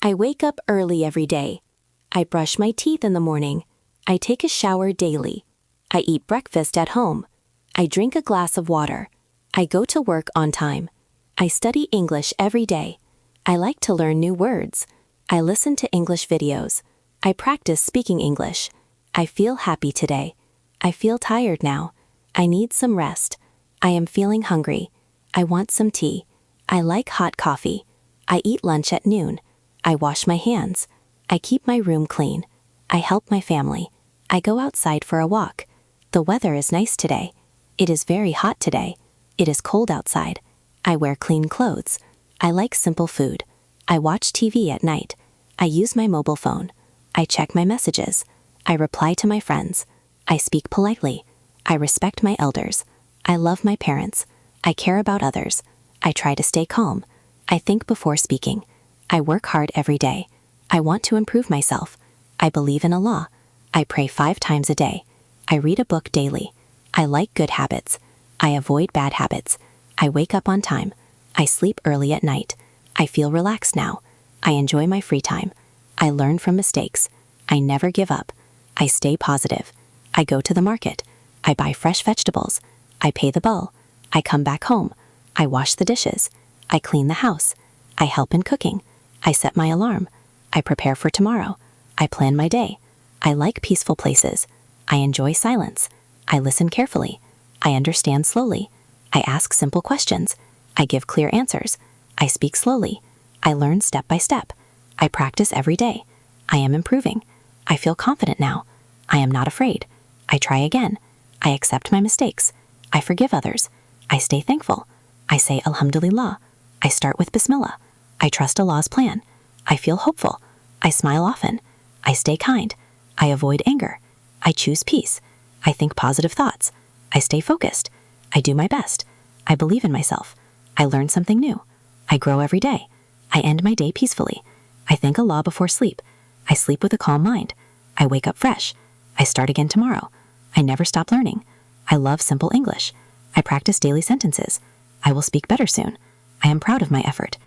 I wake up early every day. I brush my teeth in the morning. I take a shower daily. I eat breakfast at home. I drink a glass of water. I go to work on time. I study English every day. I like to learn new words. I listen to English videos. I practice speaking English. I feel happy today. I feel tired now. I need some rest. I am feeling hungry. I want some tea. I like hot coffee. I eat lunch at noon. I wash my hands. I keep my room clean. I help my family. I go outside for a walk. The weather is nice today. It is very hot today. It is cold outside. I wear clean clothes. I like simple food. I watch TV at night. I use my mobile phone. I check my messages. I reply to my friends. I speak politely. I respect my elders. I love my parents. I care about others. I try to stay calm. I think before speaking. I work hard every day. I want to improve myself. I believe in Allah. I pray 5 times a day. I read a book daily. I like good habits. I avoid bad habits. I wake up on time. I sleep early at night. I feel relaxed now. I enjoy my free time. I learn from mistakes. I never give up. I stay positive. I go to the market. I buy fresh vegetables. I pay the bill. I come back home. I wash the dishes. I clean the house. I help in cooking. I set my alarm. I prepare for tomorrow. I plan my day. I like peaceful places. I enjoy silence. I listen carefully. I understand slowly. I ask simple questions. I give clear answers. I speak slowly. I learn step by step. I practice every day. I am improving. I feel confident now. I am not afraid. I try again. I accept my mistakes. I forgive others. I stay thankful. I say Alhamdulillah. I start with Bismillah. I trust Allah's plan. I feel hopeful. I smile often. I stay kind. I avoid anger. I choose peace. I think positive thoughts. I stay focused. I do my best. I believe in myself. I learn something new. I grow every day. I end my day peacefully. I thank Allah before sleep. I sleep with a calm mind. I wake up fresh. I start again tomorrow. I never stop learning. I love simple English. I practice daily sentences. I will speak better soon. I am proud of my effort.